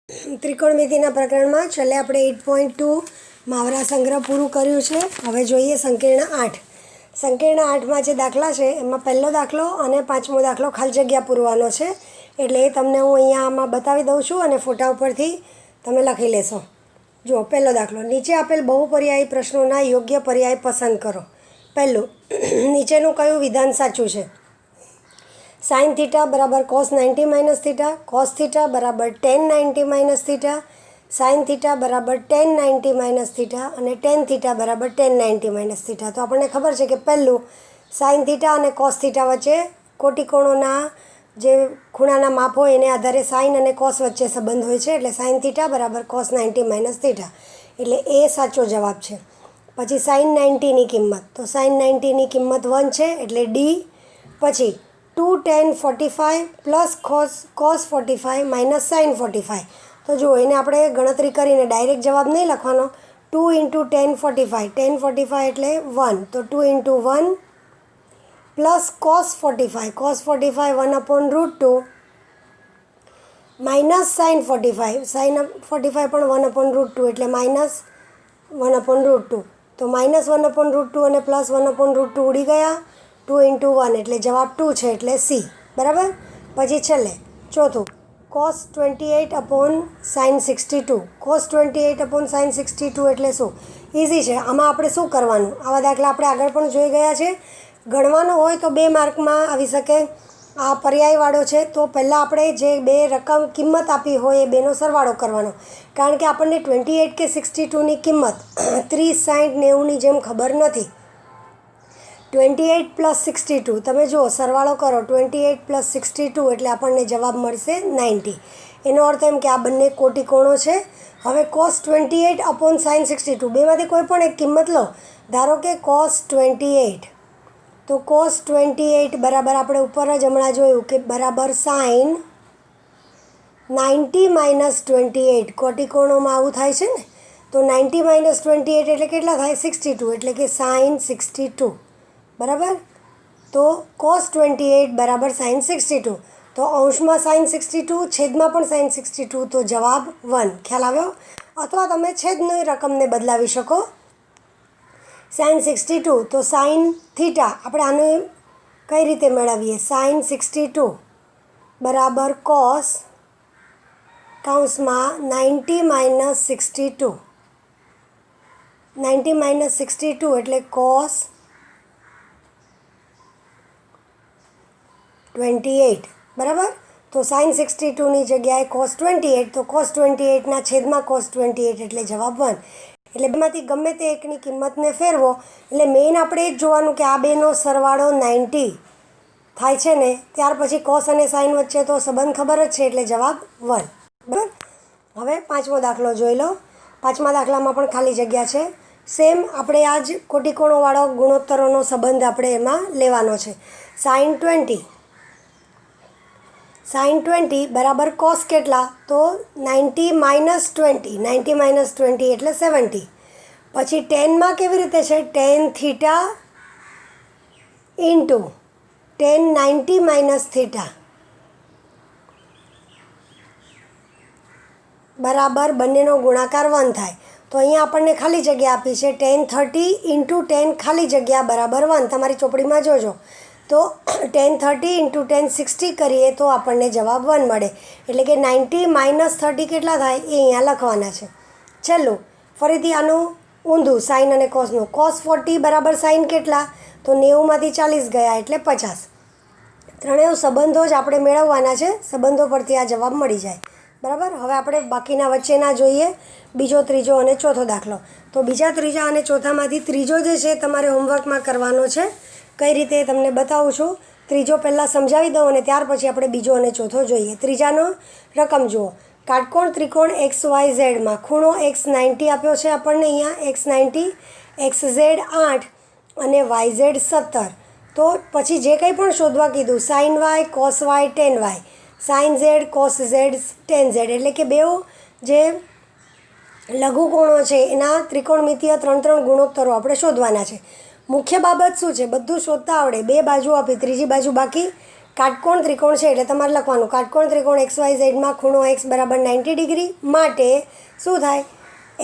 ત્રિકોણમિતિના પ્રકરણમાં છેલ્લે આપણે 8.2 મહાવરા સંગ્રહ પૂરું કર્યું છે. હવે જોઈએ સંકીર્ણ 8. સંકીર્ણ 8માં જે દાખલા છે એમાં પહેલો દાખલો અને પાંચમો દાખલો ખાલી જગ્યા પૂરવાનો છે. એટલે એ તમને હું અહીંયા આમાં બતાવી દઉં છું અને ફોટા ઉપરથી તમે લખી લેશો. જુઓ, પહેલો દાખલો. નીચે આપેલ બહુપર્યાયી પ્રશ્નોના યોગ્ય પર્યાય પસંદ કરો. પહેલું, નીચેનું કયું વિધાન સાચું છે? sin θ બરાબર cos 90 માઇનસ થીટા, cos θ બરાબર tan 90 માઇનસ થીટા, sin θ બરાબર tan 90 માઇનસ થીટા અને tan θ બરાબર tan 90 માઇનસ થીટા. તો આપણને ખબર છે કે પહેલું sin θ અને cos θ વચ્ચે કોટિકોણોના જે ખૂણાના માપ હોય એને આધારે sin અને cos વચ્ચે સંબંધ હોય છે. એટલે sin θ બરાબર cos 90 માઇનસ થીટા, એટલે એ સાચો જવાબ છે. પછી sin 90ની કિંમત, તો sin 90ની કિંમત 1 છે એટલે ડી. પછી 2 tan 45 plus cos 45 minus sin 45. તો જુઓ, એને આપણે ગણતરી કરીને ડાયરેક્ટ જવાબ નહીં લખવાનો. 2 ઇન્ટુ tan 45, tan 45 એટલે 1, તો 2 into 1 plus cos 45 1/√2 minus sin 45 પણ 1/√2 એટલે માઇનસ 1/√2. તો માઇનસ 1/√2 અને પ્લસ 1/√2 ઉડી ગયા. 2 ઇન્ટુ 1 એટલે જવાબ 2 છે એટલે સી. બરાબર. પછી છેલ્લે ચોથું, cos 28/sin 62. cos 28/sin 62 એટલે શું? ઇઝી છે. આમાં આપણે શું કરવાનું? આવા દાખલા આપણે આગળ પણ જોઈ ગયા છે. ગણવાનો હોય તો 2 માર્કમાં આવી શકે. આ પર્યાયવાળો છે તો પહેલાં આપણે જે બે રકમ કિંમત આપી હોય એ બેનો સરવાળો કરવાનો. કારણ કે આપણને 28 કે 62ની કિંમત 30, 60, 90ની જેમ ખબર નથી. 28 પ્લસ 62, તમે જુઓ સરવાળો કરો. 28 પ્લસ 62 એટલે આપણને જવાબ મળશે 90. એનો અર્થ એમ કે આ બંને કોટિકોણો છે. હવે cos 28/sin 62, બેમાંથી કોઈ પણ એક કિંમત લો. ધારો કે cos 28, તો cos 28 બરાબર આપણે ઉપર જ હમણાં જોયું કે બરાબર sin 90 માઇનસ 28. કોટિકોણોમાં આવું થાય છે ને. તો 90 માઇનસ 28 એટલે કેટલા થાય? 62, એટલે કે sin 62. બરાબર. તો cos 28 બરાબર sin 62. તો અંશમાં sin 62, છેદમાં પણ sin 62, તો જવાબ 1. ખ્યાલ આવ્યો? અથવા તમે છેદની રકમને બદલાવી શકો. sin 62, તો sin θ આપણે આને કઈ રીતે મેળવીએ? sin 62 બરાબર cos 90 માઇનસ 62. 90 માઇનસ 62 એટલે cos 28. બરાબર. તો sin 62ની જગ્યાએ cos 28, તો cos 28ના છેદમાં cos 28 એટલે જવાબ 1. એટલે બેમાંથી ગમે તે એકની કિંમતને ફેરવો. એટલે મેઇન આપણે એ જ જોવાનું કે આ બેનો સરવાળો 90 થાય છે ને, ત્યાર પછી cos અને sin વચ્ચે તો સંબંધ ખબર જ છે એટલે જવાબ 1. બરાબર. હવે પાંચમો દાખલો જોઈ લો. પાંચમા દાખલામાં પણ ખાલી જગ્યા છે. સેમ આપણે આ જ કોટિકોણોવાળો ગુણોત્તરોનો સંબંધ આપણે એમાં લેવાનો છે. sin 20 બરાબર cos કેટલા? તો 90 માઇનસ 20. 90 માઇનસ 20 એટલે 70. પછી ટેનમાં કેવી રીતે છે? tan θ into tan 90 minus theta બરાબર બંનેનો ગુણાકાર 1 થાય. તો અહીંયા આપણને ખાલી જગ્યા આપી છે. tan 30 ઇન્ટુ tan ખાલી જગ્યા બરાબર 1. તમારી ચોપડીમાં જોજો. તો tan 30 ઇન્ટુ tan 60 કરીએ તો આપણને જવાબ 1 મળે. એટલે કે 90 માઇનસ 30 કેટલા થાય એ અહીંયા લખવાના છે. છેલ્લું ફરીથી આનું ઊંધું સાઇન અને કોસનું. cos 40 બરાબર સાઇન કેટલા? તો 90માંથી 40 ગયા એટલે 50. ત્રણેય સંબંધો જ આપણે મેળવવાના છે. સંબંધો પરથી આ જવાબ મળી જાય. બરાબર. હવે આપણે બાકીના વચ્ચેના જોઈએ. બીજો, ત્રીજો અને ચોથો દાખલો. તો બીજા, ત્રીજા અને ચોથામાંથી ત્રીજો જે છે તમારે હોમવર્કમાં કરવાનો છે. કઈ રીતે તમને બતાવું છું. ત્રીજો પહેલાં સમજાવી દઉં અને ત્યાર પછી આપણે બીજો અને ચોથો જોઈએ. ત્રીજાનો રકમ જુઓ. કાટકોણ ત્રિકોણ XYZમાં ખૂણો x 90 આપ્યો છે આપણને અહીંયા. x 90, XZ 8 અને YZ 17. તો પછી જે કંઈ પણ શોધવા કીધું sin y, cos y, tan y, sin z, cos z, tan z, એટલે કે બેઉ જે લઘુકોણો છે એના ત્રિકોણમિતિય 3 ગુણોત્તરો આપણે શોધવાના છે. મુખ્ય બાબત શું છે? બધું શોધતા આવડે. 2 બાજુ આપી, ત્રીજી બાજુ બાકી કાટકોણ ત્રિકોણ છે એટલે તમારે લખવાનું કાટકોણ ત્રિકોણ XYZ માં ખૂણો x બરાબર 90 ડિગ્રી માટે શું થાય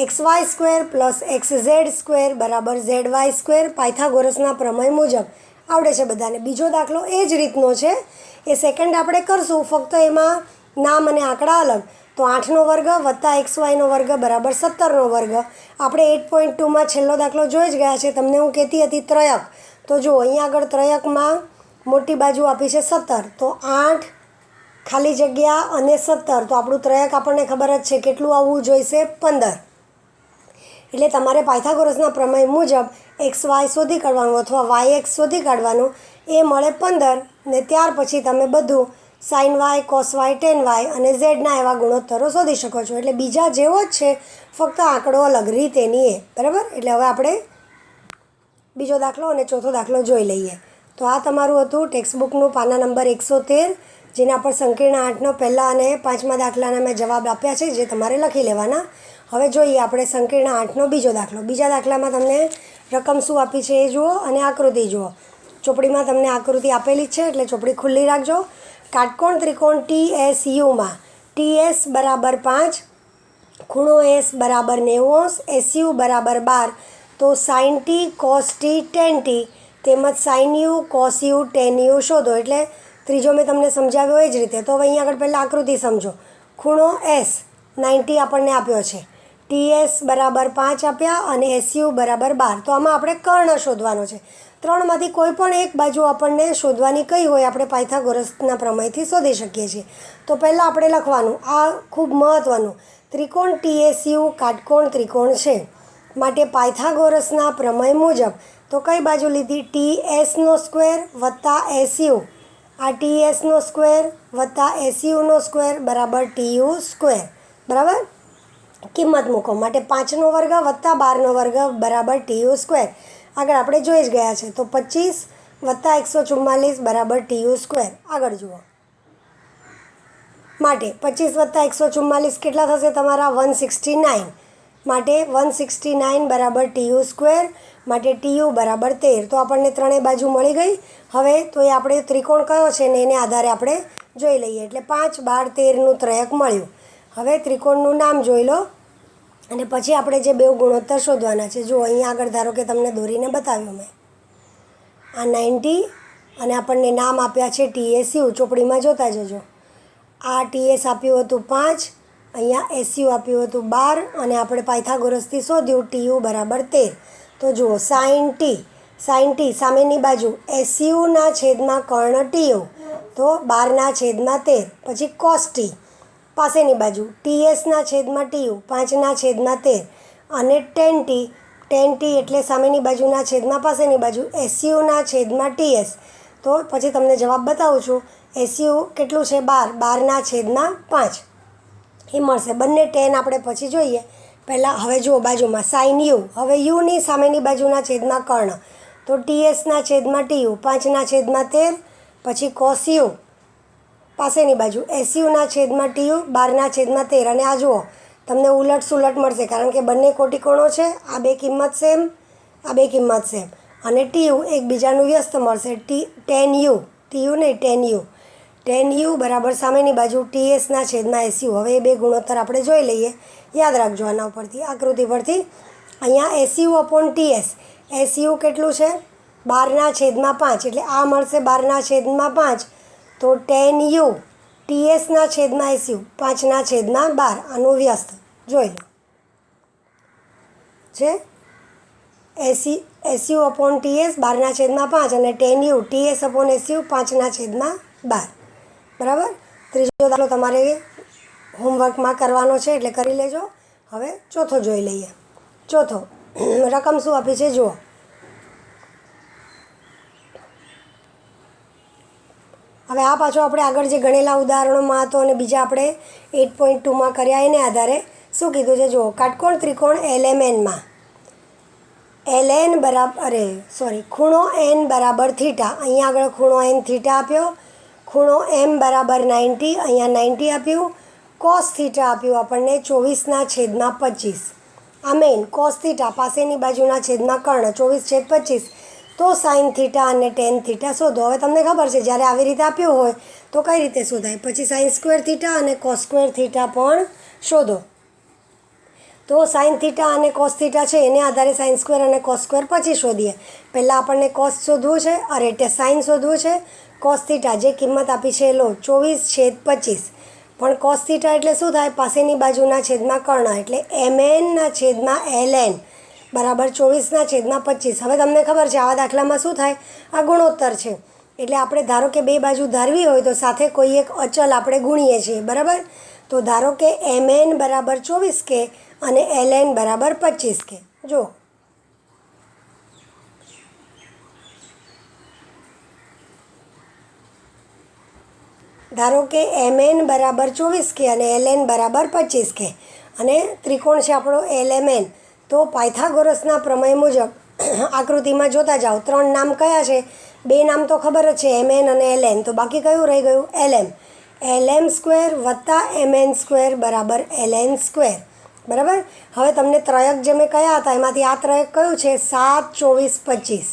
XY² પ્લસ XZ² બરાબર ZY² પાયથાગોરસના પ્રમેય મુજબ આવડે છે બધાને. બીજો દાખલો એ જ રીતનો છે, એ સેકન્ડ આપણે કરશું, ફક્ત એમાં નામ અને આંકડા અલગ. તો 8નો વર્ગ વત્તા XYનો વર્ગ બરાબર 17નો વર્ગ. આપણે 8.2માં છેલ્લો દાખલો જોઈ જ ગયા છે. તમને હું કહેતી હતી ત્રયક, તો જુઓ અહીંયા આગળ ત્રયકમાં મોટી બાજુ આપી છે 17, તો 8 ખાલી જગ્યા અને 17, તો આપણું ત્રયક આપણને ખબર જ છે કેટલું આવવું જોઈશે 15. એટલે તમારે પાયથાગોરસના પ્રમેય મુજબ XY શોધી કાઢવાનું અથવા YX શોધી કાઢવાનું, એ મળે 15 ને ત્યાર પછી તમે બધું sin y cos y tan y અને ઝેડના એવા ગુણોત્તરો શોધી શકો છો. એટલે બીજા જેવો જ છે, ફક્ત આંકડો અલગ રીત એની એ બરાબર. એટલે હવે આપણે બીજો દાખલો અને ચોથો દાખલો જોઈ લઈએ. તો આ તમારું હતું ટેક્સ્ટબુકનું પાના નંબર 113, જેના પર સંકીર્ણ 8નો પહેલા અને 5મા દાખલાના મેં જવાબ આપ્યા છે, જે તમારે લખી લેવાના. હવે જોઈએ આપણે સંકીર્ણ 8નો બીજો દાખલો. બીજા દાખલામાં તમને રકમ શું આપી છે એ જુઓ અને આકૃતિ જુઓ. ચોપડીમાં તમને આકૃતિ આપેલી જ છે એટલે ચોપડી ખુલ્લી રાખજો. કાટકોણ ત્રિકોણ TSUમાં TS બરાબર 5, ખૂણો S બરાબર 90°, SU બરાબર 12, તો sin t cos t tan t તેમજ sin u cos u tan u શોધો. એટલે ત્રીજો મેં તમને સમજાવ્યો એ જ રીતે. તો હવે અહીંયા આગળ પહેલાં આકૃતિ સમજો. ખૂણો S 90 આપણને આપ્યો છે, TS બરાબર 5 આપ્યા અને SU બરાબર 12. તો આમાં આપણે કર્ણ શોધવાનો છે. ત્રણમાંથી કોઈ પણ એક બાજુ આપણને શોધવાની કઈ હોય આપણે પાયથાગોરસના પ્રમેયથી શોધી શકીએ છીએ. તો પહેલાં આપણે લખવાનું, આ ખૂબ મહત્ત્વનું, ત્રિકોણ TSU કાટકોણ ત્રિકોણ છે માટે પાયથાગોરસના પ્રમેય મુજબ તો કઈ બાજુ લીધી TS² વત્તા SU, આ TS² વત્તા SU² બરાબર TU² બરાબર. કિંમત મૂકો માટે 5નો વર્ગ વત્તા 12નો વર્ગ બરાબર TU². આગળ આપણે જોઈ જ ગયા છે. તો 25 વત્તા 144 બરાબર TU². આગળ જુઓ, માટે 25 વત્તા 144 કેટલા થશે તમારા 169, માટે 169 બરાબર TU² માટે TU બરાબર 13. તો આપણને ત્રણેય બાજુ મળી ગઈ. હવે તો એ આપણે ત્રિકોણ કયો છે ને એને આધારે આપણે જોઈ લઈએ. એટલે 5, 12, 13નું ત્રયક મળ્યું. હવે ત્રિકોણનું નામ જોઈ લો અને પછી આપણે જે બે ગુણોત્તર શોધવાના છે. જુઓ અહીંયા આગળ ધારો કે તમને દોરીને બતાવ્યું મેં, આ 90 અને આપણને નામ આપ્યા છે TSU. ચોપડીમાં જોતા જજો. આ TS આપ્યું હતું 5, અહીંયા SU આપ્યું હતું 12 અને આપણે પાયથાગોરસથી શોધ્યું TU બરાબર 13. તો જુઓ sin t સામેની બાજુ SUના છેદમાં કર્ણ TU, તો 12ના છેદમાં 13. પછી cos t પાસેની બાજુ TSના છેદમાં TU, 5ના છેદમાં 13 અને tan t એટલે સામેની બાજુના છેદમાં પાસેની બાજુ SUના છેદમાં TS. તો પછી તમને જવાબ બતાવું છું. SU કેટલું છે 12, 12ના છેદમાં 5 એ મળશે. બંને tan આપણે પછી જોઈએ. પહેલાં હવે જુઓ બાજુમાં sin u, હવે uની સામેની બાજુના છેદમાં કર્ણ, તો TSના છેદમાં TU, 5ના છેદમાં 13, પછી cos u પાસેની બાજુ SUના છેદમાં TU, 12ના છેદમાં 13. અને આ જુઓ તમને ઉલટ સુલટ મળશે કારણ કે બંને કોટિકોણો છે. આ બે કિંમત સેમ, આ બે કિંમત સેમ અને TU એકબીજાનું વ્યસ્ત મળશે. tan u, TU નહીં tan u બરાબર સામેની બાજુ TSના છેદમાં SU. હવે એ બે ગુણોત્તર આપણે જોઈ લઈએ. યાદ રાખજો આના ઉપરથી, આકૃતિ પરથી. અહીંયા SU અપોન TS, SU કેટલું છે 12ના છેદમાં 5 એટલે આ મળશે 12ના છેદમાં 5. તો tan u TSના છેદમાં SU 5ના છેદમાં 12, આનું વ્યસ્ત જોઈ લો છે SU અપોન TS 12ના છેદમાં 5 અને tan u TS upon SU 5ના છેદમાં 12 બરાબર. ત્રીજો દાખલો તમારે હોમવર્કમાં કરવાનો છે એટલે કરી લેજો. હવે ચોથો જોઈ લઈએ. ચોથો રકમ શું આપી છે જુઓ. હવે આ પાછો આપણે આગળ જે ગણેલા ઉદાહરણોમાં હતો અને બીજા આપણે 8.2માં કર્યા એને આધારે શું કીધું છે જુઓ. કાટકોણ ત્રિકોણ LMNમાં ખૂણો n બરાબર થીટા, અહીંયા આગળ ખૂણો n થીટા આપ્યો, ખૂણો m બરાબર 90, અહીંયા 90 આપ્યું, cos થીટા આપ્યું આપણને 24ના છેદમાં 25. આ મેઇન cos થીટા પાસેની બાજુના છેદમાં કર્ણ 24/25, તો સાઇન થીટા અને ટેન થીટા શોધો. હવે તમને ખબર છે જ્યારે આવી રીતે આપ્યું હોય તો કઈ રીતે શોધાય. પછી સાઇન સ્ક્વેર થીટા અને કોસ સ્ક્વેર થીટા પણ શોધો. તો સાઇન થીટા અને કોસ થીટા છે એને આધારે સાઇન સ્ક્વેર અને કોસ સ્ક્વેર પછી શોધીએ. પહેલાં આપણને કોસ શોધવું છે, એટલે સાઇન શોધવું છે. કોસ થીટા જે કિંમત આપી છે એ લો 24/25. પણ કોસ થીટા એટલે શું થાય, પાસેની બાજુના છેદમાં કર્ણ, એટલે mn છેદમાં ln બરાબર 24/25. હવે તમને ખબર છે આવા દાખલામાં શું થાય, આ ગુણોત્તર છે એટલે આપણે ધારો કે બે બાજુ ધારવી હોય તો સાથે કોઈ એક અચલ આપણે ગુણીએ છીએ, બરાબર. તો ધારો કે mn બરાબર 24k અને ln બરાબર 25k. જો ધારો કે mn બરાબર 24k અને ln બરાબર 25k અને ત્રિકોણ છે આપણો LMN. તો પાયથાગોરસના પ્રમેય મુજબ આકૃતિમાં જોતા જાઓ. 3 નામ કયા છે? 2 નામ તો ખબર જ છે, mn અને ln. તો બાકી કયું રહી ગયું? lm. lm સ્ક્વેર વત્તા mn સ્ક્વેર બરાબર ln સ્ક્વેર, બરાબર. હવે તમને ત્રયક જે મેં કયા હતા એમાંથી આ ત્રયક કયું છે? 7, 24, 25.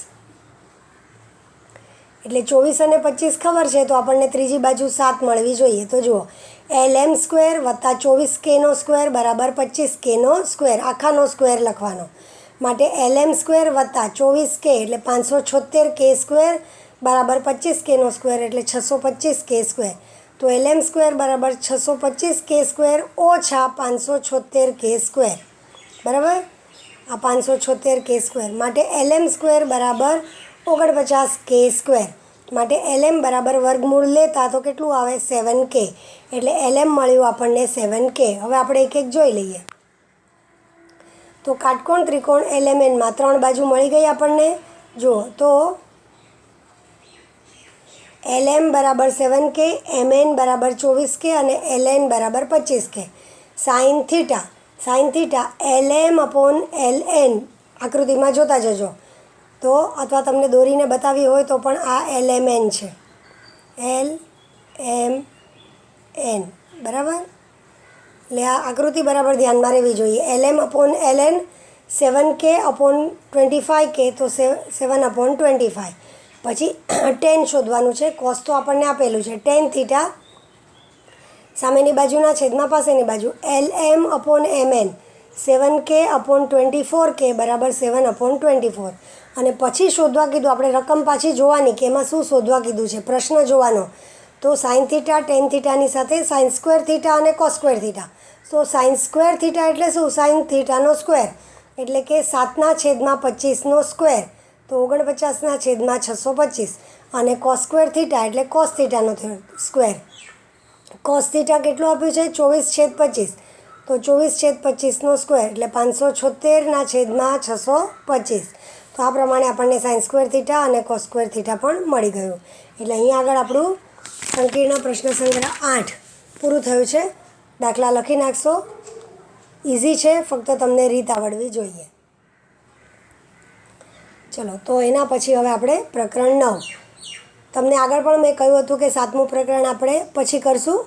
એટલે 24 અને 25 ખબર છે તો આપણને ત્રીજી બાજુ 7 મળવી જોઈએ. તો જુઓ, lm સ્ક્વેર વત્તા 24kનો સ્ક્વેર બરાબર 25kનો સ્ક્વેર, આખાનો સ્ક્વેર લખવાનો. માટે lm સ્ક્વેર વત્તા 24k એટલે 576k સ્ક્વેર બરાબર 25kનો સ્ક્વેર એટલે 625k સ્ક્વેર. તો lm સ્ક્વેર બરાબર 625k સ્ક્વેર ઓછા 576k સ્ક્વેર, બરાબર. આ 576k સ્ક્વેર માટે lm સ્ક્વેર બરાબર 49k સ્ક્વેર. માટે lm બરાબર વર્ગમૂળ લેતા તો કેટલું આવે? 7k. એટલે lm મળ્યું આપણને 7k. હવે આપણે એક એક જોઈ લઈએ. તો કાટકોણ ત્રિકોણ LMNમાં 3 બાજુ મળી ગઈ આપણને. જુઓ તો lm બરાબર 7k, mn બરાબર 24k અને ln બરાબર 25k. Sine theta lm upon ln આકૃતિમાં જોતા જજો. તો અથવા તમને દોરીને બતાવી હોય તો પણ આ LMN છે, LMN, બરાબર. એટલે આ આકૃતિ બરાબર ધ્યાનમાં રહેવી જોઈએ. lm upon ln 7k upon 25k તો 7/25. પછી ટેન શોધવાનું છે. કોસ તો આપણને આપેલું છે. ટેન થીટા સામેની બાજુના છેદમાં પાસેની બાજુ lm upon mn 7k upon 24k બરાબર 7/24. અને પછી શોધવા કીધું આપણે, રકમ પાછી જોવાની કે એમાં શું શોધવા કીધું છે, પ્રશ્ન જોવાનો. તો સાઇન થીટા ટેન થીટાની સાથે સાઇન સ્ક્વેર થીટા અને કોસ સ્ક્વેર થીટા. તો સાઇન સ્ક્વેર થીટા એટલે શું? સાઇન થીટાનો સ્ક્વેર એટલે કે 7/25નો સ્ક્વેર તો 49/625. અને કોસ સ્ક્વેર થીટા એટલે કોસ થીટાનો સ્ક્વેર. કોસ થીટા કેટલું આપ્યું છે? 24/25. તો 24/25નો સ્ક્વેર એટલે 576/625. તો આ પ્રમાણે આપણને સાઇન સ્ક્વેર થીટા અને કોસ સ્ક્વેર થીટા પણ મળી ગયું. એટલે અહીં આગળ આપણું સંકીર્ણ પ્રશ્ન સંગ્રહ 8 પૂરું થયું છે. દાખલા લખી નાખશો. ઇઝી છે, ફક્ત તમને રીત આવડવી જોઈએ. ચલો, તો એના પછી હવે આપણે પ્રકરણ 9. તમને આગળ પણ મેં કહ્યું હતું કે 7મું પ્રકરણ આપણે પછી કરશું,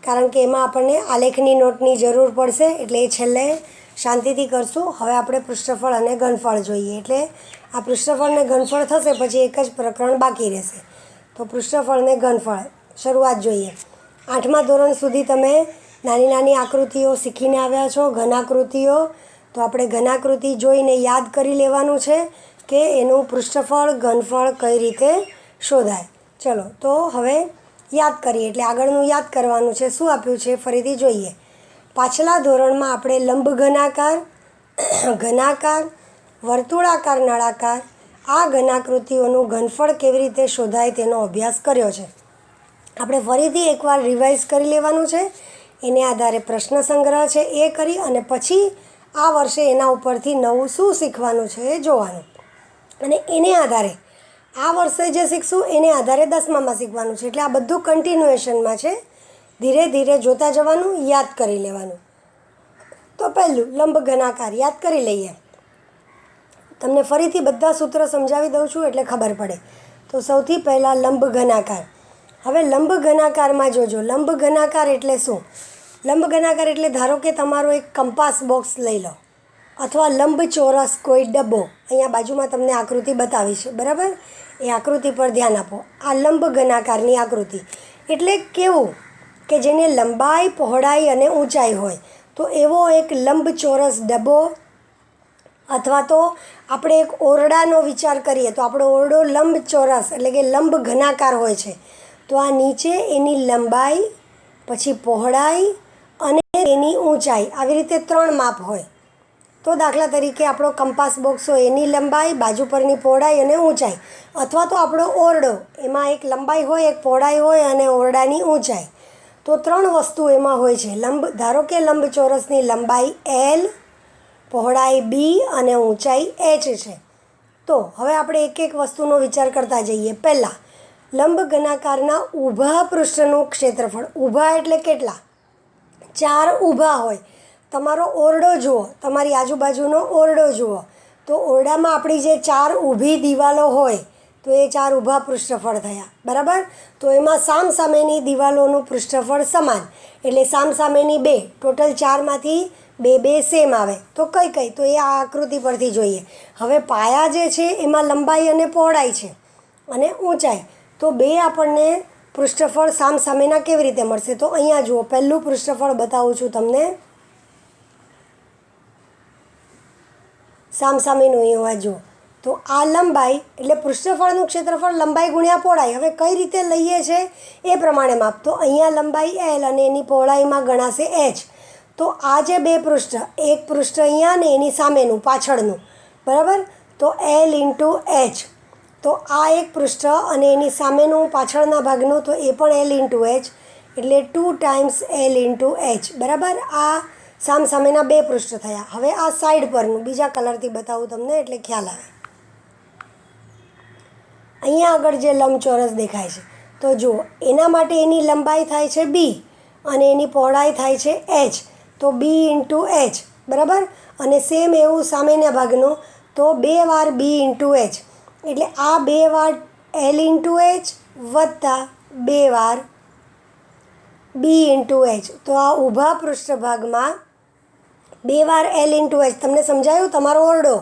કારણ કે એમાં આપણને આલેખની નોટની જરૂર પડશે, એટલે એ છેલ્લે શાંતિથી કરશું. હવે આપણે પૃષ્ઠફળ અને ઘનફળ જોઈએ. એટલે આ પૃષ્ઠફળ અને ઘનફળ થશે પછી એક જ પ્રકરણ બાકી રહેશે. તો પૃષ્ઠફળ અને ઘનફળ શરૂઆત જોઈએ. 8મા ધોરણ સુધી તમે નાની નાની આકૃતિઓ શીખીને આવ્યા છો, ઘનાકૃતિઓ. તો આપણે ઘનાકૃતિ જોઈને યાદ કરી લેવાનું છે કે એનું પૃષ્ઠફળ ઘનફળ કઈ રીતે શોધાય. ચલો, તો હવે યાદ કરીએ. એટલે આગળનું યાદ કરવાનું છે. શું આપ્યું છે ફરીથી જોઈએ. પાછલા ધોરણમાં આપણે લંબ ઘનાકાર, ઘનાકાર, વર્તુળાકાર, નળાકાર આ ઘનાકૃતિઓનું ઘનફળ કેવી રીતે શોધાય તેનો અભ્યાસ કર્યો છે. આપણે ફરીથી એકવાર રિવાઇઝ કરી લેવાનું છે. એને આધારે પ્રશ્ન સંગ્રહ છે એ કરી અને પછી આ વર્ષે એના ઉપરથી નવું શું શીખવાનું છે એ જોવાનું. અને એને આધારે આ વર્ષે જે શીખશું એને આધારે 10મામાં શીખવાનું છે. એટલે આ બધું કન્ટિન્યુએશનમાં છે. ધીરે ધીરે જોતા જવાનું, યાદ કરી લેવાનું. તો પહેલું લંબ ઘનાકાર યાદ કરી લઈએ. તમને ફરીથી બધા સૂત્ર સમજાવી દઉં છું એટલે ખબર પડે. તો સૌથી પહેલાં લંબ ઘનાકાર. હવે લંબ ઘનાકારમાં જોજો. લંબ ઘનાકાર એટલે શું? લંબ ઘનાકાર એટલે ધારો કે તમારો એક કંપાસ બોક્સ લઈ લો અથવા લંબચોરસ કોઈ ડબ્બો, અહીંયા બાજુમાં તમને આકૃતિ બતાવી છે, બરાબર? એ આકૃતિ પર ધ્યાન આપો. આ લંબ ઘનાકારની આકૃતિ એટલે કેવું કે જેને લંબાઈ, પહોળાઈ અને ઊંચાઈ હોય, તો એવો એક લંબચોરસ ડબ્બો, અથવા તો આપણે એક ઓરડાનો વિચાર કરીએ તો આપણો ઓરડો લંબચોરસ એટલે કે લંબ ઘનાકાર હોય છે. તો આ નીચે એની લંબાઈ, પછી પહોળાઈ અને એની ઊંચાઈ, આવી રીતે 3 માપ હોય. તો દાખલા તરીકે આપણો કંપાસ બોક્સ હોય, એની લંબાઈ, બાજુ પરની પહોળાઈ અને ઊંચાઈ, અથવા તો આપણો ઓરડો, એમાં એક લંબાઈ હોય, એક પહોળાઈ હોય અને ઓરડાની ઊંચાઈ. તો 3 વસ્તુ એમાં હોય છે. ધારો કે લંબચોરસની લંબાઈ L, પહોળાઈ B અને ઊંચાઈ H છે. તો હવે આપણે એક એક વસ્તુનો વિચાર કરતા જઈએ. પહેલાં લંબ ઘનાકારના ઊભા પૃષ્ઠનું ક્ષેત્રફળ. ઊભા એટલે કેટલા? 4 ઊભા હોય. તમારો ઓરડો જુઓ, તમારી આજુબાજુનો ઓરડો જુઓ, તો ઓરડામાં આપણી જે 4 ઊભી દિવાલો હોય, તો એ 4 ઊભા પૃષ્ઠફળ થયા, બરાબર? તો એમાં સામસામેની દિવાલોનું પૃષ્ઠફળ સમાન, એટલે સામસામેની 2, ટોટલ 4માંથી 2 સેમ આવે. તો કઈ? તો એ આ આકૃતિ પરથી જોઈએ. હવે પાયા જે છે એમાં લંબાઈ અને પહોળાઈ છે અને ઊંચાઈ, તો 2 આપણને પૃષ્ઠફળ સામસામેના કેવી રીતે મળશે? તો અહીંયા જુઓ, પહેલું પૃષ્ઠફળ બતાવું છું તમને. સામસામેનું અહીંયા જુઓ, તો આ લંબાઈ એટલે પૃષ્ઠફળનું ક્ષેત્રફળ લંબાઈ ગુણ્યા પહોળાઈ. હવે કઈ રીતે લઈએ છે એ પ્રમાણે માપ. તો અહીંયા લંબાઈ L અને એની પહોળાઈમાં ગણાશે H. તો આ જે 2 પૃષ્ઠ, એક પૃષ્ઠ અહીંયા ને એની સામેનું પાછળનું, બરાબર? તો L × H. તો આ એક પૃષ્ઠ અને એની સામેનું પાછળના ભાગનું, તો એ પણ L × H, એટલે 2 ટાઈમ્સ L × H, બરાબર? આ સામસામેના 2 પૃષ્ઠ થયા. હવે આ સાઈડ પરનું બીજા કલરથી બતાવું તમને એટલે ખ્યાલ આવે. અહીંયા આગળ જે લંબચોરસ દેખાય છે, તો જુઓ, એના માટે એની લંબાઈ થાય છે B અને એની પહોળાઈ થાય છે H. તો B × H, બરાબર? અને સેમ એવું સામેના ભાગનું, તો 2 વાર B × H, એટલે આ 2 વાર L × H વત્તા 2 વાર B × H. તો આ ઊભા પૃષ્ઠભાગમાં 2 વાર L × H. તમને સમજાયું? તમારો ઓરડો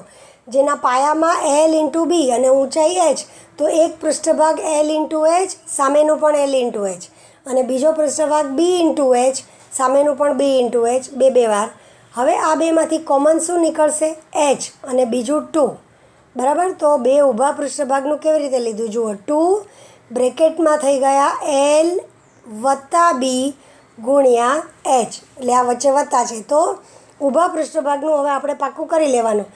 જેના પાયામાં L × B અને ઊંચાઈ H, તો એક પૃષ્ઠભાગ L × H, સામેનું પણ L × H, અને બીજો પૃષ્ઠભાગ B × H, સામેનું પણ B × H, 2 વાર. હવે આ 2માંથી કોમન શું નીકળશે? H અને બીજું 2, બરાબર? તો 2 ઊભા પૃષ્ઠભાગનું કેવી રીતે લીધું? જુઓ, 2 બ્રેકેટમાં થઈ ગયા L વત્તા B ગુણ્યા H, એટલે આ વચ્ચે વત્તા છે. તો ઊભા પૃષ્ઠભાગનું હવે આપણે પાક્કું કરી લેવાનું.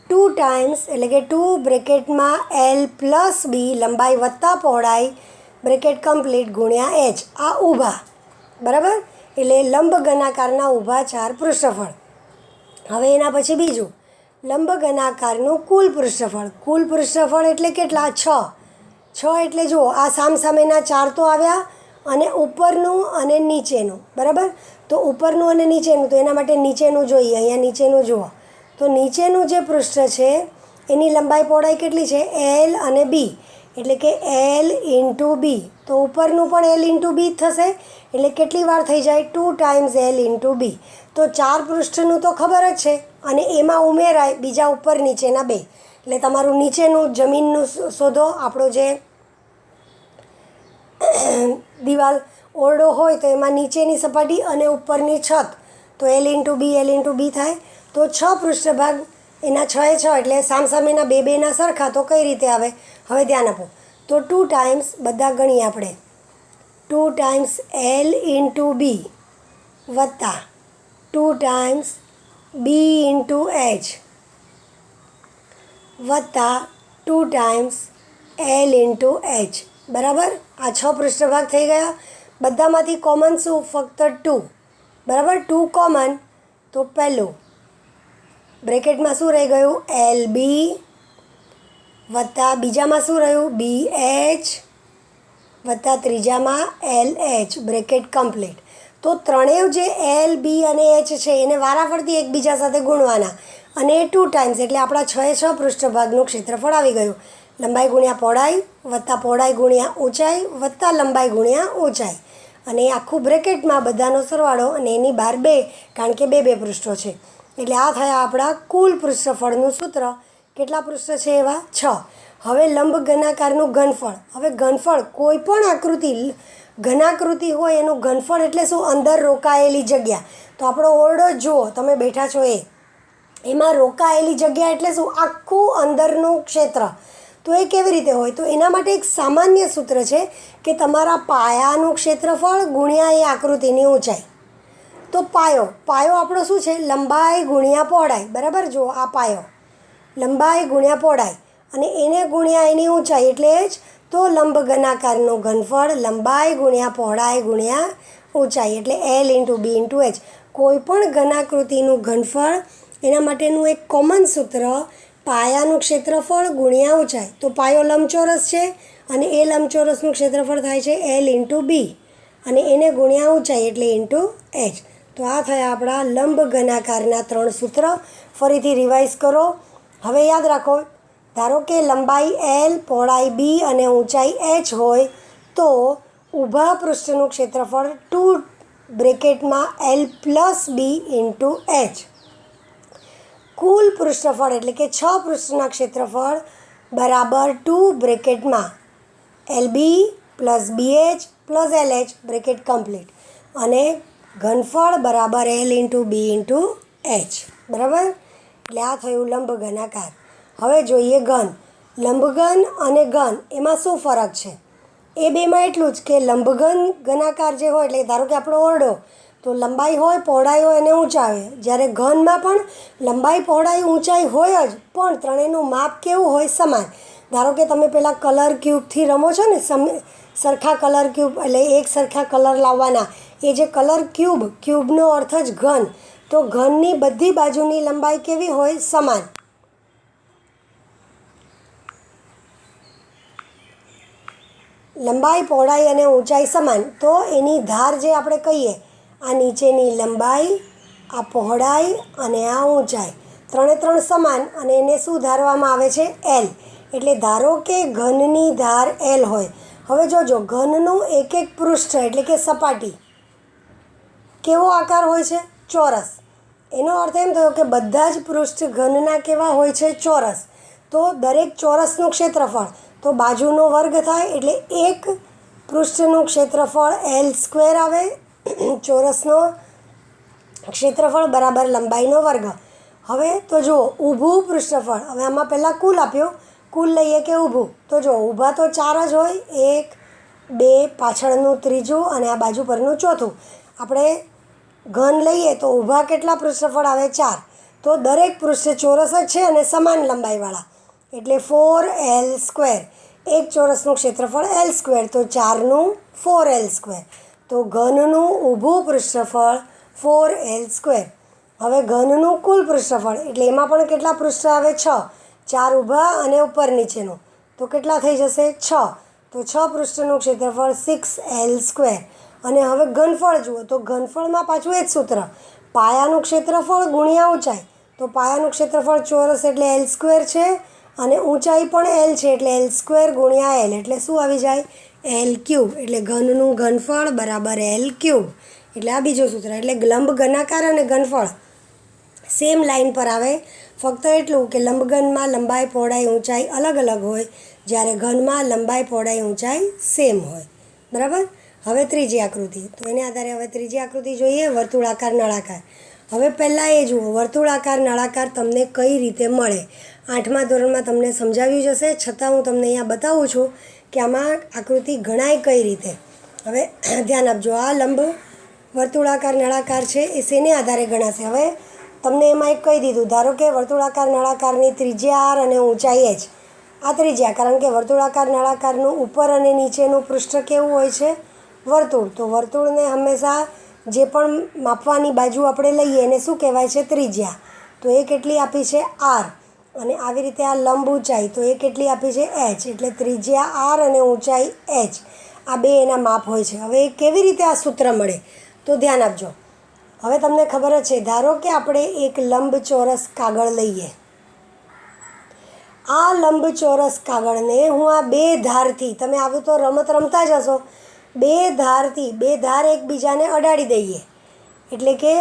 2 ટાઈમ્સ એટલે કે 2 બ્રેકેટમાં L + B, લંબાઈ વત્તા પહોળાઈ, બ્રેકેટ કમ્પ્લીટ, ગુણ્યા H. આ ઊભા, બરાબર? એટલે લંબ ઘનાકારના ઊભા 4 પૃષ્ઠફળ. હવે એના પછી બીજું, લંબ ઘનાકારનું કુલ પૃષ્ઠફળ. કુલ પૃષ્ઠફળ એટલે કેટલા? 6 એટલે જુઓ, આ સામસામેના 4 તો આવ્યા, અને ઉપરનું અને નીચેનું, બરાબર? તો ઉપરનું અને નીચેનું, તો એના માટે નીચેનું જોઈએ. અહીંયા નીચેનું જુઓ, તો નીચેનું જે પૃષ્ઠ છે એની લંબાઈ પહોળાઈ કેટલી છે? L અને B, એટલે કે L × B. તો ઉપરનું પણ L × B થશે, એટલે કેટલી વાર થઈ જાય? 2 ટાઈમ્સ L × B. તો 4 પૃષ્ઠનું તો ખબર જ છે, અને એમાં ઉમેરાય બીજા ઉપર નીચેના 2. એટલે તમારું નીચેનું જમીનનું શોધો. આપણો જે દિવાલ ઓરડો હોય તો એમાં નીચેની સપાટી અને ઉપરની છત, તો L × B, L × B થાય. તો 6 પૃષ્ઠભાગ, એના 6 એ 6, એટલે સામસામેના 2 સરખા. તો કઈ રીતે આવે? હવે ધ્યાન આપો. તો 2 ટાઈમ્સ, બધા ગણીએ આપણે, 2 ટાઈમ્સ L × B વત્તા 2 ટાઈમ્સ B × H વત્તા 2 ટાઈમ્સ L × H, બરાબર? આ 6 પૃષ્ઠભાગ થઈ ગયા. બધામાંથી કોમન શું? ફક્ત 2, બરાબર? 2 કોમન, તો પહેલું બ્રેકેટમાં શું રહી ગયું? LB વત્તા બીજામાં શું રહ્યું? BH વત્તા ત્રીજામાં LH, બ્રેકેટ કમ્પ્લીટ. તો ત્રણેય જે L, B અને H છે એને વારાફરતી એકબીજા સાથે ગુણવાના, અને એ 2 ટાઈમ્સ, એટલે આપણા 6 એ 6 પૃષ્ઠભાગનું ક્ષેત્રફળ આવી ગયું. લંબાઈ ગુણ્યા પહોળાઈ વત્તા પહોળાઈ ગુણ્યા ઊંચાઈ વત્તા લંબાઈ ગુણ્યા ઊંચાઈ, અને આખું બ્રેકેટમાં બધાનો સરવાળો, અને એની બહાર 2, કારણ કે 2 પૃષ્ઠો છે. એટલે આ થયા આપણા કુલ પૃષ્ઠફળનું સૂત્ર. કેટલા પૃષ્ઠ છે એવા? 6. હવે લંબ ઘનાકારનું ઘનફળ. હવે ઘનફળ કોઈ પણ આકૃતિ ઘનાકૃતિ હોય એનું ઘનફળ એટલે શું? અંદર રોકાયેલી જગ્યા. તો આપણો ઓરડો જ જુઓ, તમે બેઠા છો એમાં રોકાયેલી જગ્યા એટલે શું? આખું અંદરનું ક્ષેત્ર. તો એ કેવી રીતે હોય? તો એના માટે એક સામાન્ય સૂત્ર છે કે તમારા પાયાનું ક્ષેત્રફળ ગુણ્યા એ આકૃતિની ઊંચાઈ. તો પાયો આપણો શું છે? લંબાઈ ગુણ્યા પહોળાઈ. બરાબર? જુઓ, આ પાયો લંબાઈ ગુણ્યા પહોળાઈ અને એને ગુણ્યા એની ઊંચાઈ, એટલે જ તો લંબ ઘનાકારનું ઘનફળ લંબાઈ ગુણ્યા પહોળાઈ ગુણ્યા ઊંચાઈ, એટલે L × B × H. કોઈ પણ ઘનાકૃતિનું ઘનફળ એના માટેનું એક કોમન સૂત્ર પાયાનું ક્ષેત્રફળ ગુણ્યા ઊંચાઈ. તો પાયો લંબચોરસ છે અને એ લંબચોરસનું ક્ષેત્રફળ થાય છે L × B અને એને ગુણ્યા ઊંચાઈ એટલે × H. તો આ થયા આપણા લંબ ઘનાકારના 3 સૂત્ર. ફરીથી રિવાઇઝ કરો. હવે યાદ રાખો, ધારો કે લંબાઈ L, પહોળાઈ B અને ઊંચાઈ H હોય તો ઊભા પૃષ્ઠનું ક્ષેત્રફળ 2 બ્રેકેટમાં L + B × H. કુલ પૃષ્ઠફળ એટલે કે 6 પૃષ્ઠના ક્ષેત્રફળ બરાબર 2 બ્રેકેટમાં LB + BH + LH bracket complete અને ઘનફળ બરાબર L × B × H. બરાબર? એટલે આ થયું લંબ ઘનાકાર. હવે જોઈએ ઘન. લંબઘન અને ઘન એમાં શું ફરક છે? એ બેમાં એટલું જ કે લંબઘન ઘનાકાર જે હોય એટલે ધારો કે આપણો ઓરડો, તો લંબાઈ હોય, પહોળાઈ હોય અને ઊંચાઈ હોય. જ્યારે ઘનમાં પણ લંબાઈ, પહોળાઈ, ઊંચાઈ હોય જ, પણ ત્રણેયનું માપ કેવું હોય? સમાન. ધારો કે તમે પેલા કલર ક્યુબથી રમો છો ને, સરખા કલર ક્યુબ એટલે એક સરખા કલર લાવવાના. એ જે કલર ક્યુબનો અર્થ જ ઘન. તો ઘનની બધી બાજુની લંબાઈ કેવી હોય? સમાન. લંબાઈ, પહોળાઈ અને ઊંચાઈ સમાન. તો એની ધાર જે આપણે કહીએ, આ નીચેની લંબાઈ, આ પહોળાઈ અને આ ઊંચાઈ, 3 સમાન અને એને શું ધારવામાં આવે છે? L. એટલે ધારો કે ઘનની ધાર L હોય. હવે જોજો, ઘનનું એક પૃષ્ઠ એટલે કે સપાટી કેવો આકાર હોય છે? ચોરસ. એનો અર્થ એમ થયો કે બધા જ પૃષ્ઠ ઘનના કેવા હોય છે? ચોરસ. તો દરેક ચોરસનું ક્ષેત્રફળ તો બાજુનો વર્ગ થાય એટલે એક પૃષ્ઠનું ક્ષેત્રફળ L² આવે. ચોરસનો ક્ષેત્રફળ બરાબર લંબાઈનો વર્ગ. હવે તો જુઓ, ઊભું પૃષ્ઠફળ. હવે આમાં પહેલાં કુલ આપ્યો, કુલ લઈએ કે ઊભું? તો જો, ઊભા તો 4 જ હોય, 1, 2, પાછળનું ત્રીજું અને આ બાજુ પરનું ચોથું. આપણે ઘન લઈએ તો ઊભા કેટલા પૃષ્ઠફળ આવે? 4. તો દરેક પૃષ્ઠ ચોરસ જ છે અને સમાન લંબાઈવાળા, એટલે 4L². એક ચોરસનું ક્ષેત્રફળ L², તો 4નું 4L². તો ઘનનું ઊભું પૃષ્ઠફળ 4L². હવે ઘનનું કુલ પૃષ્ઠફળ એટલે એમાં પણ કેટલા પૃષ્ઠ આવે? 6. 4 ઊભા અને ઉપર નીચેનું, તો કેટલા થઈ જશે? 6. તો 6 પૃષ્ઠનું ક્ષેત્રફળ 6L². અને હવે ઘનફળ જુઓ, તો ઘનફળમાં પાછું એ જ સૂત્ર, પાયાનું ક્ષેત્રફળ ગુણ્યા ઊંચાઈ. તો પાયાનું ક્ષેત્રફળ ચોરસ એટલે L² છે અને ઊંચાઈ પણ L છે એટલે L² ગુણ્યા L, એટલે શું આવી જાય? L3. એટલે ઘનનું ઘનફળ બરાબર L3. એટલે આ બીજું સૂત્ર. એટલે લંબ ઘનાકાર અને ઘનફળ સેમ લાઈન પર આવે. ફક્ત એટલું કે લંબઘનમાં લંબાઈ, પહોળાઈ, ઊંચાઈ અલગ અલગ હોય, જ્યારે ઘનમાં લંબાઈ, પહોળાઈ, ઊંચાઈ સેમ હોય. બરાબર? હવે ત્રીજી આકૃતિ. તો એને આધારે હવે ત્રીજી આકૃતિ જોઈએ, વર્તુળાકાર નળાકાર. હવે પહેલાં એ જુઓ, વર્તુળાકાર નળાકાર તમને કઈ રીતે મળે. 8મા ધોરણમાં તમને સમજાવ્યું જ હશે, છતાં હું તમને અહીંયા બતાવું છું કે આમાં આકૃતિ ગણાય કઈ રીતે. હવે ધ્યાન આપજો, આ લંબ વર્તુળાકાર નળાકાર છે એ શેને આધારે ગણાશે? હવે તમને એમાં એક કહી દીધું, ધારો કે વર્તુળાકાર નળાકારની ત્રિજ્યા R અને ઊંચાઈ H. આ ત્રિજ્યા, કારણ કે વર્તુળાકાર નળાકારનું ઉપર અને નીચેનું પૃષ્ઠ કેવું હોય છે? વર્તુળ. તો વર્તુળને હંમેશા જે પણ માપવાની બાજુ આપણે લઈએ એને શું કહેવાય છે? ત્રિજ્યા. તો એ કેટલી આપી છે? R. અને આવી રીતે આ લંબ ઊંચાઈ, તો એ કેટલી આપી છે? H. એટલે ત્રિજ્યા R અને ઊંચાઈ H, આ બે એના માપ હોય છે. હવે કેવી રીતે આ સૂત્ર મળે? તો ધ્યાન આપજો. હવે તમને ખબર જ છે, ધારો કે આપણે એક લંબચોરસ કાગળ લઈએ. આ લંબચોરસ કાગળને હું આ 2 ધારથી, તમે આવું તો રમત રમતા જ હશો, 2 ધારથી 2 ધાર એકબીજાને અડાડી દઈએ. એટલે કે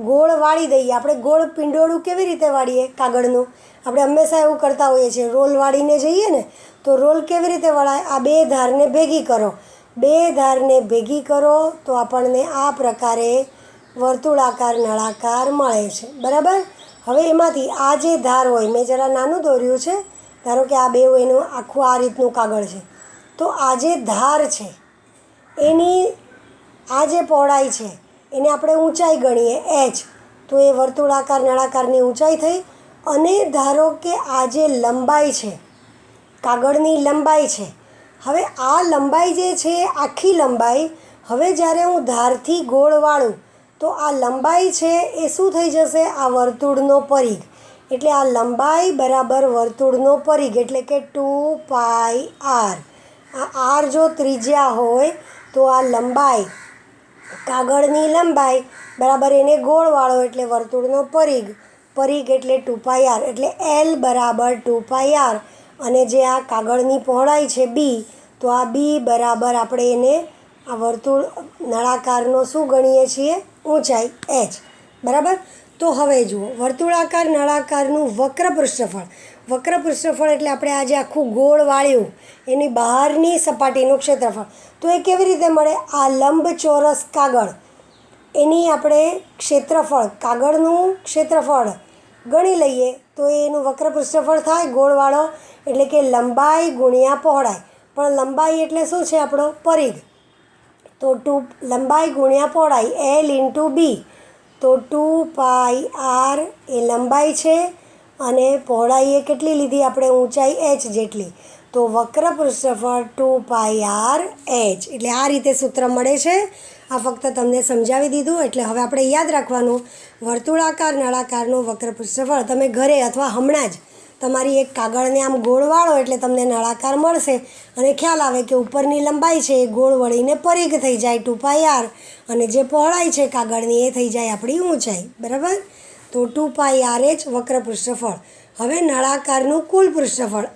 ગોળ વાળી દઈએ. આપણે ગોળ પિંડોળું કેવી રીતે વાળીએ કાગળનું? આપણે હંમેશા એવું કરતા હોઈએ છીએ, રોલ વાળીને જઈએ ને, તો રોલ કેવી રીતે વળાય? આ બે ધારને ભેગી કરો. બે ધારને ભેગી કરો તો આપણને આ પ્રકારે વર્તુળાકાર નળાકાર મળે છે. બરાબર. હવે એમાંથી આ જે ધાર હોય, મેં જરા નાનું દોર્યું છે, ધારો કે આ બે એનું આખું આ રીતનું કાગળ છે, તો આ જે ધાર છે એની આ જે પહોળાઈ છે એને આપણે ઊંચાઈ ગણીએ h, તો એ વર્તુળાકાર નળાકારની ઊંચાઈ થઈ. અને ધારો કે આ જે લંબાઈ છે, કાગળની લંબાઈ છે, હવે આ લંબાઈ જે છે આખી લંબાઈ, હવે જ્યારે હું ધારથી ગોળ વાળું તો આ લંબાઈ છે એ શું થઈ જશે? આ વર્તુળનો પરિઘ. એટલે આ લંબાઈ બરાબર વર્તુળનો પરિઘ, એટલે કે 2πr. આ r જો ત્રિજ્યા હોય તો આ લંબાઈ, કાગળની લંબાઈ બરાબર એને ગોળ વાળો એટલે વર્તુળનો પરિઘ, પરિઘ એટલે 2πr, એટલે l બરાબર 2πr. અને જે આ કાગળની પહોળાઈ છે b, તો આ b બરાબર આપણે એને આ વર્તુળ નળાકારનો શું ગણીએ છીએ? ઊંચાઈ h. બરાબર. તો હવે જુઓ, વર્તુળાકાર નળાકારનું વક્ર પૃષ્ઠફળ. વક્ર પૃષ્ઠફળ એટલે આપણે આજે આખું ગોળ વાળ્યું એની બહારની સપાટીનું ક્ષેત્રફળ. તો એ કેવી રીતે મળે? આ લંબચોરસ કાગળ એની આપણે ક્ષેત્રફળ, કાગળનું ક્ષેત્રફળ ગણી લઈએ તો એનું વક્ર પૃષ્ઠફળ થાય ગોળવાળો, એટલે કે લંબાઈ ગુણ્યા પહોળાઈ. પણ લંબાઈ એટલે શું છે? આપણો પરિઘ. તો લંબાઈ ગુણ્યા પહોળાઈ l × b, તો 2πr એ લંબાઈ છે અને પહોળાઈ એ કેટલી લીધી આપણે? ઊંચાઈ h જેટલી. તો વક્ર પૃષ્ઠફળ 2πr h. એટલે આ રીતે સૂત્ર મળે છે. આ ફક્ત તમને સમજાવી દીધું. એટલે હવે આપણે યાદ રાખવાનું, વર્તુળાકાર નળાકારનું વક્ર પૃષ્ઠફળ તમે ઘરે અથવા હમણાં જ તમારી એક કાગળને આમ ગોળ વાળો એટલે તમને નળાકાર મળશે અને ખ્યાલ આવે કે ઉપરની લંબાઈ છે એ ગોળ વળીને પરિઘ થઈ જાય 2πr, અને જે પહોળાઈ છે કાગળની એ થઈ જાય આપણી ઊંચાઈ. બરાબર. તો 2πr h વક્ર પૃષ્ઠફળ. હવે નળાકારનું કુલ પૃષ્ઠફળ.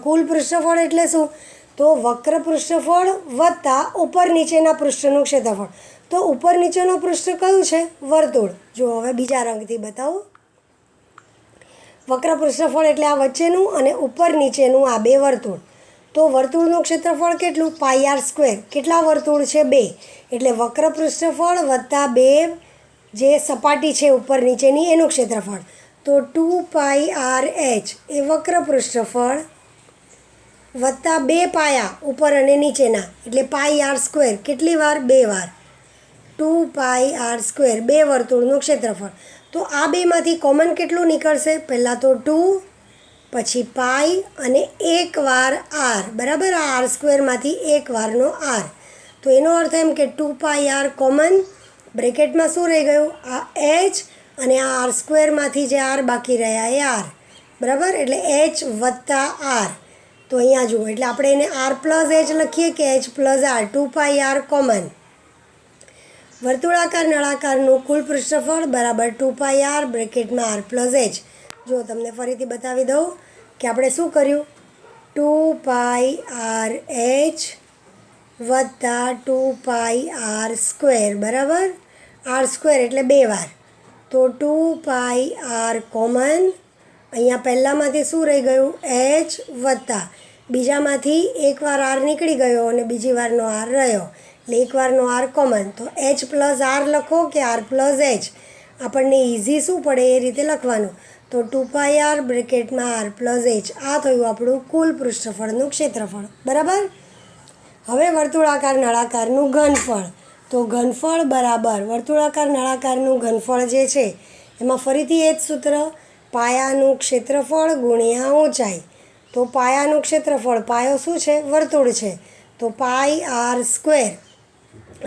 કુલ પૃષ્ઠફળ એટલે શું? તો વક્ર પૃષ્ઠફળ વત્તા ઉપર નીચેના પૃષ્ઠનું ક્ષેત્રફળ. તો ઉપર નીચેનું પૃષ્ઠ કયું છે? વર્તુળ. જો હવે બીજા રંગથી બતાવું. વક્ર પૃષ્ઠફળ એટલે આ વચ્ચેનું અને ઉપર નીચેનું આ બે વર્તુળ. તો વર્તુળનું ક્ષેત્રફળ કેટલું? πr². કેટલા વર્તુળ છે? 2. એટલે વક્ર પૃષ્ઠફળ વત્તા 2 જે સપાટી છે ઉપર નીચેની એનું ક્ષેત્રફળ. તો 2πr h એ વક્ર પૃષ્ઠફળ વત્તા 2 પાયા ઉપર અને નીચેના, એટલે πr². કેટલી વાર? 2 વાર. 2πr², 2 વર્તુળનું ક્ષેત્રફળ. તો આ બેમાંથી કોમન કેટલું નીકળશે? પહેલાં તો 2, પછી π અને એક વાર r. બરાબર. આ r²માંથી એક વારનો r. તો એનો અર્થ એમ કે 2πr કોમન, બ્રેકેટમાં શું રહી ગયું? આ h, અને આ r²માંથી જે r બાકી રહ્યા એ r. બરાબર. એટલે h વત્તા r. તો અહીંયા જુઓ, એટલે આપણે એને r + h લખીએ કે h + r. 2πr common. વર્તુળાકાર નળાકારનું કુલ પૃષ્ઠફળ બરાબર 2πr બ્રેકેટમાં r + h. જો તમને ફરીથી બતાવી દઉં કે આપણે શું કર્યું? 2πr h વત્તા 2πr². બરાબર. r² એટલે 2 વાર. તો 2πr કોમન. અહીંયા પહેલાંમાંથી શું રહી ગયું? h વત્તા બીજામાંથી એક વાર r નીકળી ગયો અને બીજી વારનો r રહ્યો, એટલે એક વારનો r કોમન. તો h + r લખો કે r + h. આપણને ઇઝી શું પડે એ રીતે લખવાનું. તો 2πr બ્રેકેટમાં r + h. આ થયું આપણું કુલ પૃષ્ઠફળનું ક્ષેત્રફળ. બરાબર. હવે વર્તુળાકાર નળાકારનું ઘનફળ. તો ઘનફળ બરાબર વર્તુળાકાર નળાકારનું ઘનફળ જે છે એમાં ફરીથી એ જ સૂત્ર, પાયાનું ક્ષેત્રફળ ગુણ્યા ઊંચાઈ. તો પાયાનું ક્ષેત્રફળ, પાયો શું છે? વર્તુળ છે, તો πr²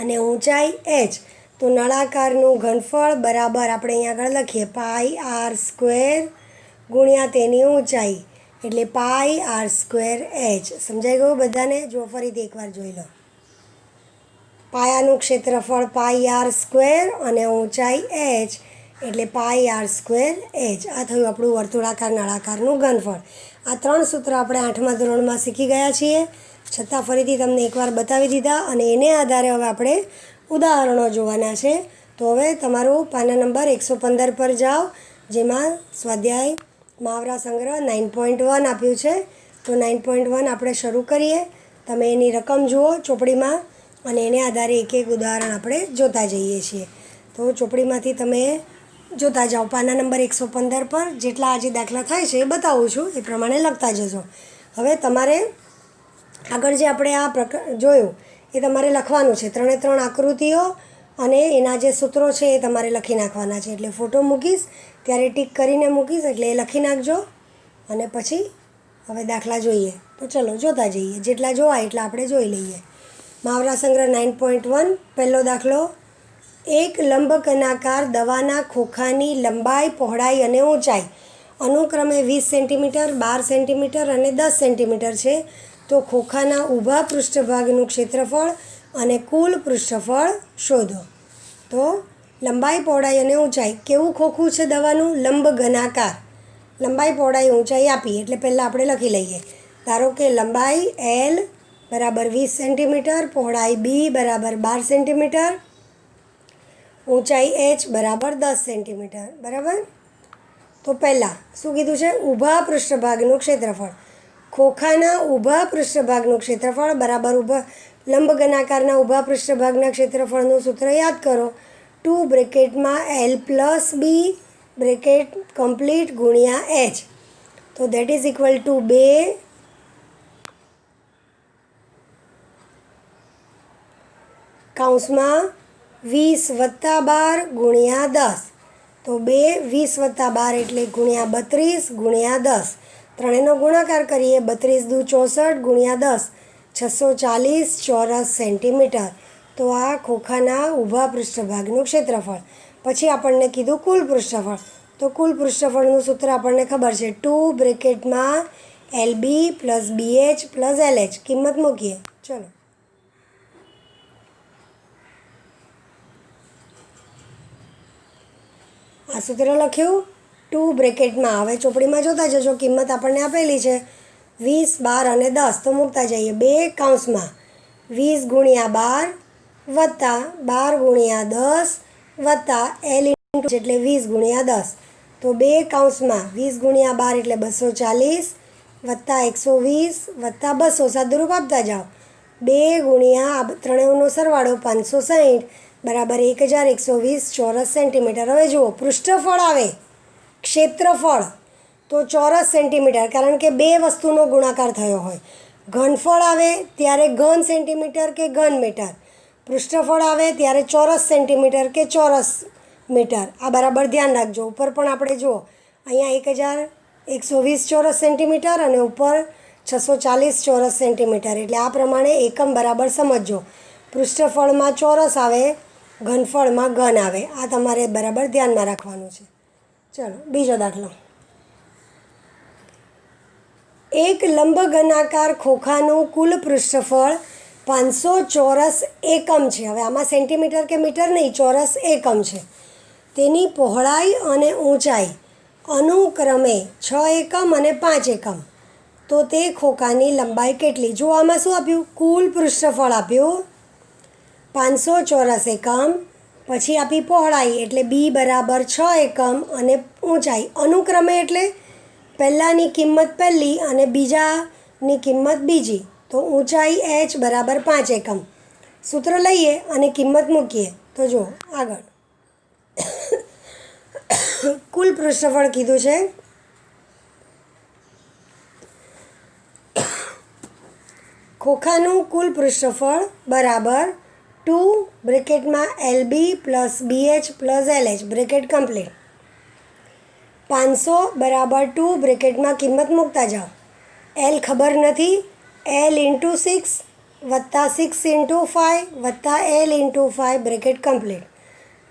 અને ઊંચાઈ h. તો નળાકારનું ઘનફળ બરાબર આપણે અહીંયા આગળ લખીએ πr² ગુણ્યા તેની ઊંચાઈ, એટલે πr² h. સમજાઈ ગયું બધાને? જો ફરીથી એકવાર જોઈ લો. પાયાનું ક્ષેત્રફળ πr² અને ઊંચાઈ h, એટલે πr² h. આ થયું આપણું વર્તુળાકાર નળાકારનું ઘનફળ. આ 3 સૂત્ર આપણે 8મા ધોરણમાં શીખી ગયા છીએ, છતાં ફરીથી તમને એકવાર બતાવી દીધા અને એને આધારે હવે આપણે ઉદાહરણો જોવાના છે. તો હવે તમારું પાના નંબર 115 પર જાઓ, જેમાં સ્વાધ્યાય મહાવરા સંગ્રહ 9.1 આપ્યું છે. તો 9.1 આપણે શરૂ કરીએ. તમે એની રકમ જુઓ ચોપડીમાં અને એને આધારે એક એક ઉદાહરણ આપણે જોતા જઈએ છીએ. તો ચોપડીમાંથી તમે જોતા જાઓ. પાના નંબર 115 પર જેટલા આજે દાખલા થાય છે એ બતાવું છું, એ પ્રમાણે લખતા જજો. હવે તમારે આગળ જે આપણે આ જોયું એ તમારે લખવાનું છે. 3 આકૃતિઓ અને એના જે સૂત્રો છે એ તમારે લખી નાખવાના છે. એટલે ફોટો મૂકીશ ત્યારે ટીક કરીને મૂકીશ, એટલે એ લખી નાખજો. અને પછી હવે દાખલા જોઈએ. તો ચલો જોતા જઈએ. જેટલા જોવાય એટલા આપણે જોઈ લઈએ. મહાવરા સંગ્રહ 9.1 પહેલો દાખલો. એક લંબકનાકાર દવાના ખોખાની લંબાઈ, પહોળાઈ અને ઊંચાઈ અનુક્રમે 20 સેન્ટીમીટર, 12 સેન્ટીમીટર અને 10 સેન્ટીમીટર છે. તો ખોખાના ઊભા પૃષ્ઠભાગનું ક્ષેત્રફળ અને કુલ પૃષ્ઠફળ શોધો. તો લંબાઈ, પહોળાઈ અને ઊંચાઈ. કેવું ખોખું છે દવાનું? લંબ ઘનાકાર. લંબાઈ, પહોળાઈ, ઊંચાઈ આપી એટલે પહેલાં આપણે લખી લઈએ. ધારો કે લંબાઈ L બરાબર 20 સેન્ટીમીટર, પહોળાઈ B બરાબર 12 સેન્ટીમીટર, ઊંચાઈ H બરાબર 10 સેન્ટીમીટર. બરાબર. તો પહેલાં શું કીધું છે? ઊભા પૃષ્ઠભાગનું ક્ષેત્રફળ. ખોખાના ઊભા પૃષ્ઠભાગનું ક્ષેત્રફળ બરાબર લંબ ઘનાકારના ઊભા પૃષ્ઠભાગના ક્ષેત્રફળનું સૂત્ર યાદ કરો. 2 બ્રેકેટમાં L plus B bracket complete ગુણ્યા H. તો દેટ ઇઝ ઇક્વલ ટુ 2 કૌંસમાં 20 વત્તા 12 ગુણ્યા 10. તો 2 20 વત્તા 12 એટલે ગુણ્યા 32 ગુણ્યા 10. ત્રણેયનો ગુણાકાર કરીએ. 32 દુ 64 ગુણ્યા 10 640 ચોરસ સેન્ટીમીટર. તો આ ખોખાના ઊભા પૃષ્ઠભાગનું ક્ષેત્રફળ. પછી આપણને કીધું કુલ પૃષ્ઠફળ. તો કુલ પૃષ્ઠફળનું સૂત્ર આપણને ખબર છે. 2 બ્રેકેટમાં LB plus BH plus LH. કિંમત મૂકીએ. ચલો આ સૂત્ર લખ્યું. 2 બ્રેકેટમાં, હવે ચોપડીમાં જોતા જજો, કિંમત આપણને આપેલી છે 20, 12 અને 10. તો મૂકતા જઈએ. 2 કૌંસમાં 20 ગુણ્યા 12 વત્તા 12 ગુણ્યા 10 વત્તા L ઇન્ટુ એટલે 20 ગુણ્યા 10. તો 2 કૌંસમાં 20 ગુણ્યા 12 એટલે 240 વત્તા 120 વત્તા 200. સાદુરૂપ આપતા જાઓ. 2 ગુણ્યા ત્રણેયનો સરવાળો 560 બરાબર 1120 ચોરસ સેન્ટીમીટર. હવે જુઓ પૃષ્ઠફળ આવે, ક્ષેત્રફળ તો ચોરસ સેન્ટીમીટર, કારણ કે બે વસ્તુનો ગુણાકાર થયો હોય. ઘનફળ આવે ત્યારે ઘન સેન્ટીમીટર કે ઘન મીટર. પૃષ્ઠફળ આવે ત્યારે ચોરસ સેન્ટીમીટર કે ચોરસ મીટર. આ બરાબર ધ્યાન રાખજો. ઉપર પણ આપણે જુઓ અહીંયા 1120 ચોરસ સેન્ટીમીટર અને ઉપર 640 ચોરસ સેન્ટીમીટર. એટલે આ પ્રમાણે એકમ બરાબર સમજજો. પૃષ્ઠફળમાં ચોરસ આવે, ઘનફળમાં ઘન આવે. આ તમારે બરાબર ધ્યાનમાં રાખવાનું છે. ચલો બીજો દાખલો. એક લંબઘનાકાર ખોખાનું કુલ પૃષ્ઠફળ 500 ચોરસ એકમ છે. હવે આમાં સેન્ટીમીટર કે મીટર નહીં, ચોરસ એકમ છે. તેની પહોળાઈ અને ઊંચાઈ અનુક્રમે 6 એકમ અને 5 એકમ. તો તે ખોખાની લંબાઈ કેટલી? જો આમાં શું આપ્યું? કુલ પૃષ્ઠફળ આપ્યું 500 ચોરસ એકમ, પછી આપી પહોળાઈ એટલે B બરાબર 6 એકમ અને ઊંચાઈ અનુક્રમે એટલે પહેલાંની કિંમત પહેલી અને બીજાની કિંમત બીજી. તો ઊંચાઈ H બરાબર 5 એકમ. સૂત્ર લઈએ અને કિંમત મૂકીએ. તો જુઓ આગળ કુલ પૃષ્ઠફળ કીધું છે. ખોખાનું કુલ પૃષ્ઠફળ બરાબર 2 બ્રેકેટમાં LB plus BH plus LH bracket complete. 500 બરાબર 2 બ્રેકેટમાં કિંમત મૂકતા જાઓ. L ખબર નથી, L ઇન્ટુ 6 વત્તા 6 ઇન્ટુ 5 વત્તા L ઇન્ટુ 5 બ્રેકેટ કમ્પ્લીટ.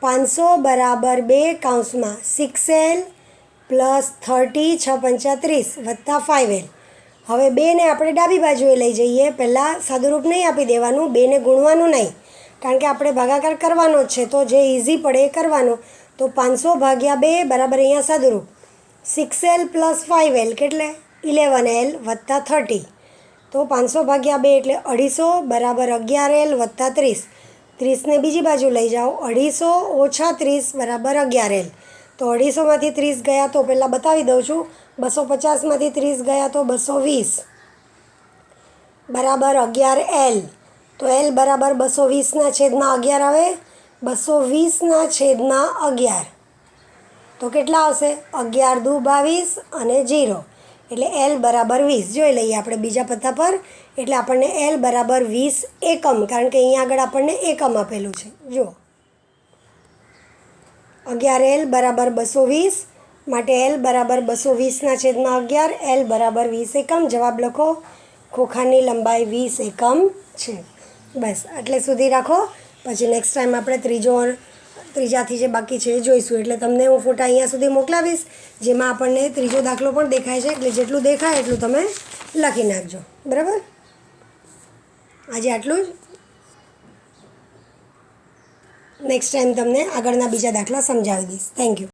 500 બરાબર 2 કૌંસમાં 6L પ્લસ 30 6 પંચા 30 વત્તા 5L. હવે 2ને આપણે ડાબી બાજુએ લઈ જઈએ. પહેલાં સાદુરૂપ નહીં આપી દેવાનું, 2ને ગુણવાનું નહીં, કારણ કે આપણે ભાગાકાર કરવાનો જ છે. તો જે ઇઝી પડે એ કરવાનો. તો 500 ભાગ્યા 2 બરાબર અહીંયા સાદુરૂપ 6L પ્લસ 5L કેટલે 11L વત્તા 30. તો 500 ભાગ્યા 2 એટલે 250 બરાબર 11L વત્તા 30. 30ને બીજી બાજુ લઈ જાઓ. 250 - 30 બરાબર 11L. તો 250માંથી 30 ગયા તો પહેલાં બતાવી દઉં છું. 250માંથી 30 ગયા તો 220 બરાબર 11L. તો L બરાબર 220/11 આવે. 220/11 તો કેટલા આવશે? 11 દુ 22 અને 0 એટલે L બરાબર 20. જોઈ લઈએ આપણે બીજા પત્તા પર. એટલે આપણને L બરાબર 20 એકમ, કારણ કે અહીંયા આગળ આપણને એકમ આપેલું છે. જુઓ 11L બરાબર 220 માટે L બરાબર 220/11. L બરાબર 20 એકમ. જવાબ લખો. ખોખાની લંબાઈ 20 એકમ છે. બસ આટલે સુધી રાખો. પછી નેક્સ્ટ ટાઈમ આપણે ત્રીજાથી જે બાકી છે એ જોઈશું. એટલે તમને હું ફોટા અહીંયા સુધી મોકલાવીશ, જેમાં આપણને ત્રીજો દાખલો પણ દેખાય છે. એટલે જેટલું દેખાય એટલું તમે લખી નાખજો. બરાબર? આજે આટલું જ. નેક્સ્ટ ટાઈમ તમને આગળના બીજા દાખલા સમજાવી દઈશ. Thank you.